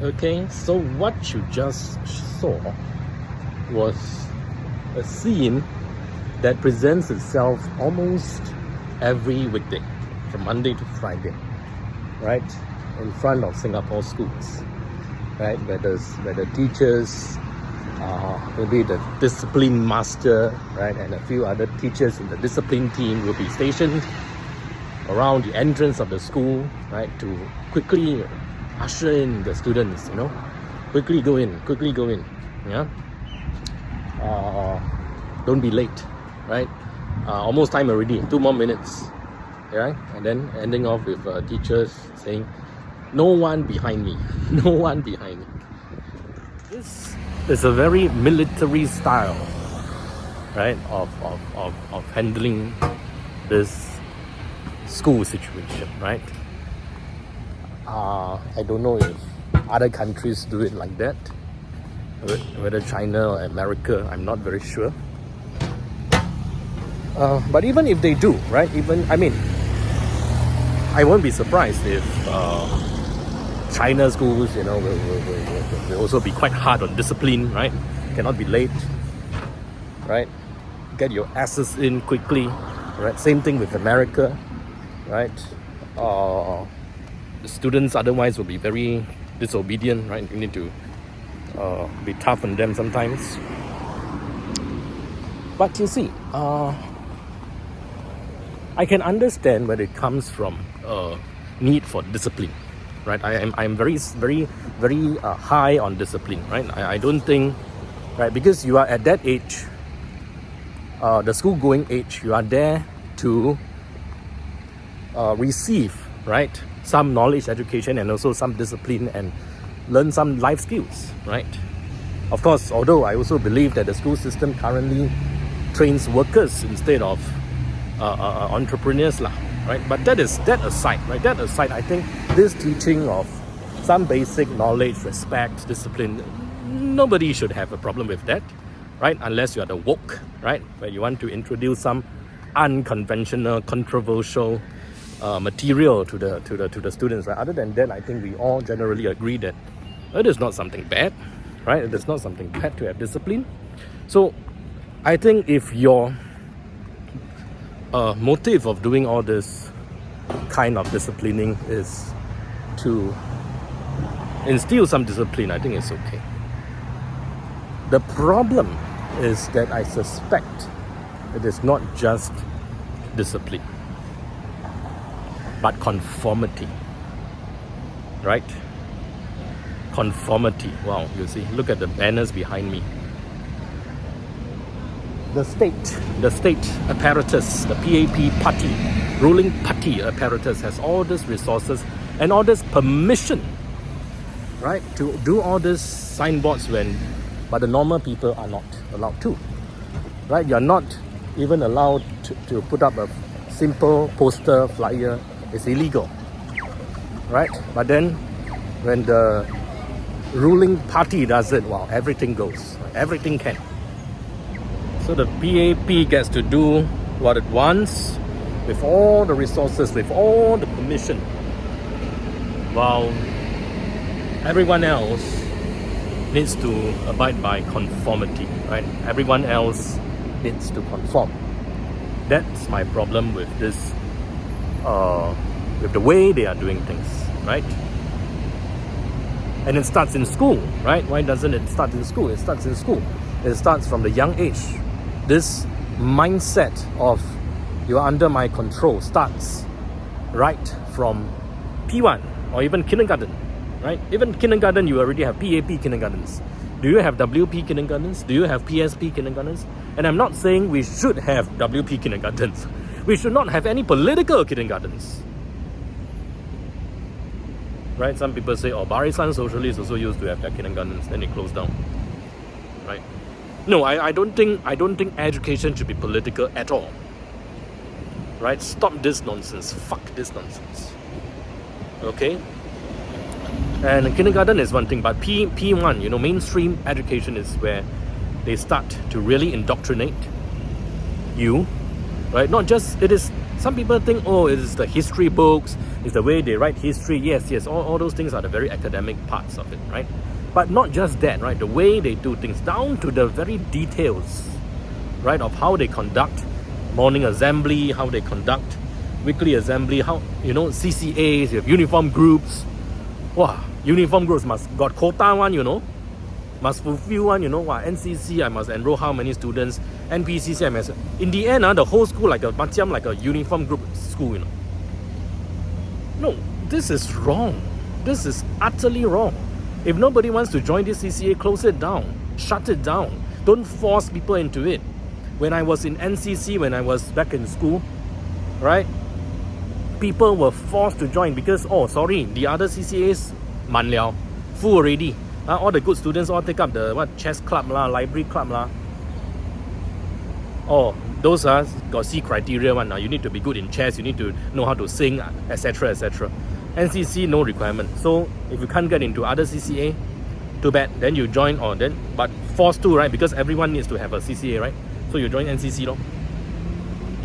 Okay, so what you just saw was a scene that presents itself almost every weekday, from Monday to Friday, right, in front of Singapore schools, right, where the teachers, maybe the discipline master, right, and a few other teachers in the discipline team will be stationed around the entrance of the school, right, to quickly usher in the students, quickly go in, yeah. Don't be late, right? Almost time already, 2 more minutes, right? And then ending off with teachers saying, no one behind me, no one behind me. This is a very military style, right, of handling this school situation, right? I don't know if other countries do it like that, whether China or America, I'm not very sure. But even if they do, right, I won't be surprised if China schools, will also be quite hard on discipline, right? Cannot be late, right? Get your asses in quickly, right? Same thing with America, right? The students otherwise will be very disobedient, right? You need to be tough on them sometimes. But you see, I can understand where it comes from, need for discipline, right? I'm very high on discipline, right? I don't think, right, because you are at that age, the school going age, you are there to receive, right, some knowledge, education, and also some discipline, and learn some life skills, right? Of course, although I also believe that the school system currently trains workers instead of entrepreneurs, right? But that aside, I think this teaching of some basic knowledge, respect, discipline, nobody should have a problem with that, right? Unless you are the woke, right, where you want to introduce some unconventional, controversial material to the students, right? Other than that, I think we all generally agree that it is not something bad, right? It is not something bad to have discipline. So I think if your motive of doing all this kind of disciplining is to instill some discipline, I think it's okay. The problem is that I suspect it is not just discipline, but conformity, right? Conformity. Wow, you see, look at the banners behind me. The state apparatus, the PAP party, ruling party apparatus has all these resources and all this permission, right, to do all these signboards but the normal people are not allowed to, right? You're not even allowed to put up a simple poster flyer. It's illegal, right? But then when the ruling party does it, wow, everything goes, everything can. So the PAP gets to do what it wants with all the resources, with all the permission, while everyone else needs to abide by conformity, right? Everyone else needs to conform. That's my problem with this, with the way they are doing things, right? And it starts in school, right? Why doesn't it start in school? It starts in school. It starts from the young age. This mindset of you're under my control starts right from P1 or even kindergarten, right? Even kindergarten, you already have PAP kindergartens. Do you have WP kindergartens? Do you have PSP kindergartens? And I'm not saying we should have WP kindergartens. We should not have any political kindergartens, right? Some people say, oh, Barisan Socialists also used to have their kindergartens, then it closed down, right? No, I don't think education should be political at all, right? Stop this nonsense. Fuck this nonsense. Okay? And kindergarten is one thing, but P1, mainstream education is where they start to really indoctrinate you, right? Not just, it is, some people think, oh, it is the history books, it's the way they write history. Yes, all those things are the very academic parts of it, right? But not just that, right? The way they do things, down to the very details, right, of how they conduct morning assembly, how they conduct weekly assembly, how, CCAs, you have uniform groups. Wow, uniform groups must got quota one, must fulfill one, NCC, I must enroll how many students, NPCC, I must, in the end, the whole school like a uniform group school, No, this is wrong. This is utterly wrong. If nobody wants to join this CCA, close it down, shut it down. Don't force people into it. When I was in NCC, when I was back in school, right, people were forced to join because, the other CCAs, man liao, full already. All the good students all take up the chess club lah, library club lah. Those are got C criteria one. You need to be good in chess, you need to know how to sing, etc. etc. NCC no requirement. So if you can't get into other CCA, too bad. Then you join but forced to, right? Because everyone needs to have a CCA, right? So you join NCC lor,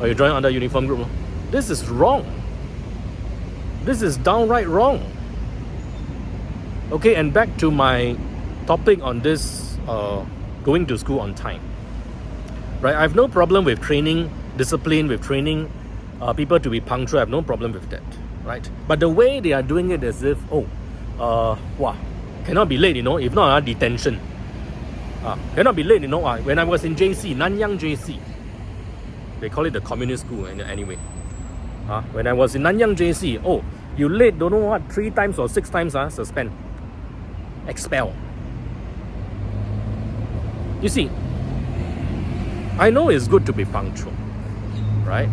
or you join other uniform group lor. This is wrong. This is downright wrong. Okay, and back to my topic on this going to school on time. Right, I have no problem with training discipline, with training people to be punctual. I have no problem with that, right? But the way they are doing it as if, cannot be late, if not, detention. Cannot be late, when I was in JC, Nanyang JC, they call it the communist school anyway. When I was in Nanyang JC, you late, don't know what, 3 times or 6 times, suspend, expel. You see, I know it's good to be punctual, right?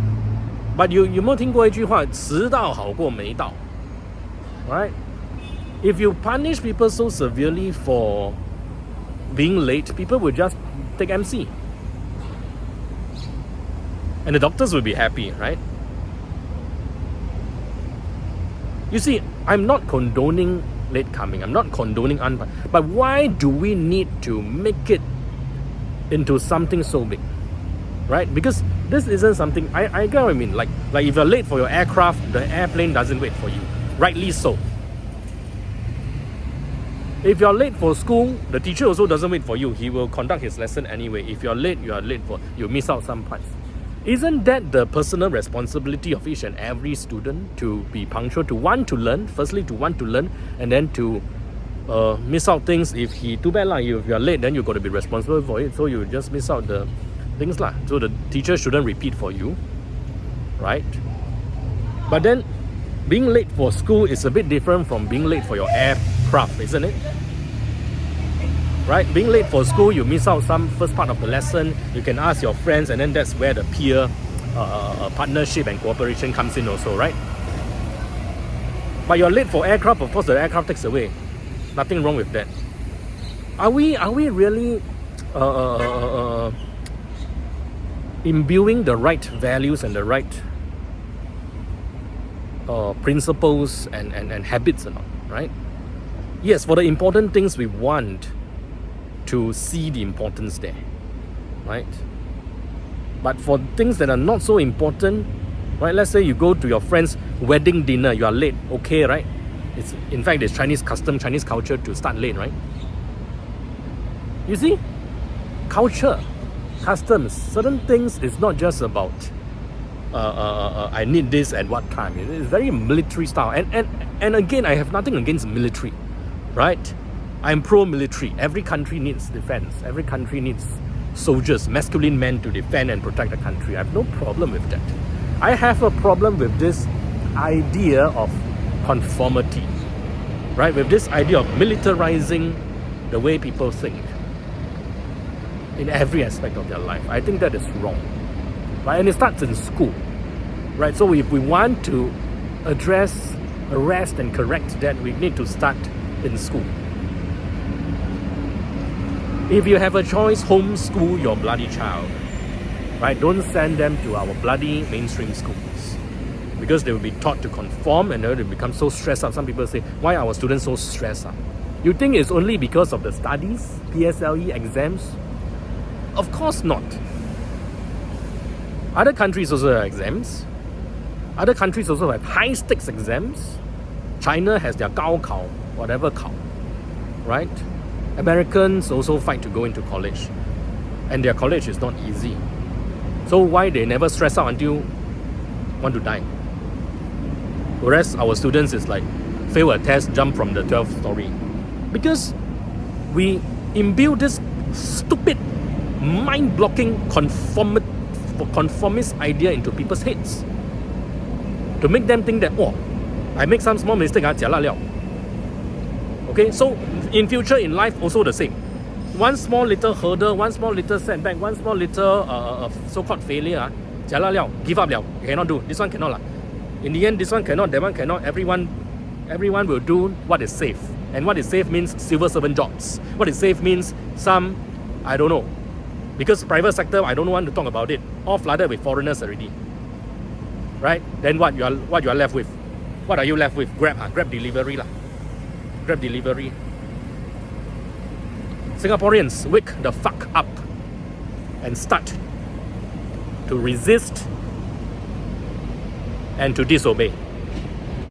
But 有没有听过一句话，迟到好过没到 right? If you punish people so severely for being late, people will just take MC. And the doctors will be happy, right? You see, I'm not condoning late coming. I'm not condoning but why do we need to make it into something so big? Right? Because this isn't something, I get what I mean. Like if you're late for your aircraft, the airplane doesn't wait for you. Rightly so. If you're late for school, the teacher also doesn't wait for you. He will conduct his lesson anyway. If you're late, you miss out some parts. Isn't that the personal responsibility of each and every student to be punctual, to want to learn, firstly to want to learn, and then to miss out things. If too bad lah, if you're late, then you've got to be responsible for it. So you just miss out the things lah. So the teacher shouldn't repeat for you, right? But then being late for school is a bit different from being late for your aircraft, isn't it? Right? Being late for school, you miss out some first part of the lesson. You can ask your friends, and then that's where the peer partnership and cooperation comes in also, right? But you're late for aircraft, of course the aircraft takes away. Nothing wrong with that. Are we really imbuing the right values and the right principles and habits or not, right? Yes, for the important things we want to see the importance there, right? But for things that are not so important, right? Let's say you go to your friend's wedding dinner, you are late, okay, right? In fact, it's Chinese custom, Chinese culture to start late, right? You see, culture, customs, certain things is not just about I need this at what time. It's very military style, and again, I have nothing against military, right? I'm pro-military. Every country needs defense. Every country needs soldiers, masculine men to defend and protect the country. I have no problem with that. I have a problem with this idea of conformity, right? With this idea of militarizing the way people think in every aspect of their life. I think that is wrong, right? And it starts in school, right? So if we want to arrest and correct that, we need to start in school. If you have a choice, homeschool your bloody child, right? Don't send them to our bloody mainstream schools, because they will be taught to conform and they will become so stressed out. Some people say, why are our students so stressed out? You think it's only because of the studies, PSLE exams? Of course not. Other countries also have exams. Other countries also have high stakes exams. China has their 高考, whatever 考, right? Americans also fight to go into college. And their college is not easy. So why they never stress out until want to die? Whereas our students is like, fail a test, jump from the 12th story. Because we imbue this stupid, mind-blocking conformist idea into people's heads. To make them think that, oh, I make some small mistake, jialat liao. Okay, so in future, in life, also the same. One small little hurdle, one small little setback, one small little so-called failure, jialat liao, give up liao, cannot do, this one cannot lah. In the end, this one cannot, that one cannot, everyone will do what is safe. And what is safe means civil servant jobs. What is safe means some, I don't know. Because private sector, I don't want to talk about it. All flooded with foreigners already. Right? Then what you are left with? What are you left with? Grab delivery lah. Grab delivery. Singaporeans, wake the fuck up and start to resist and to disobey.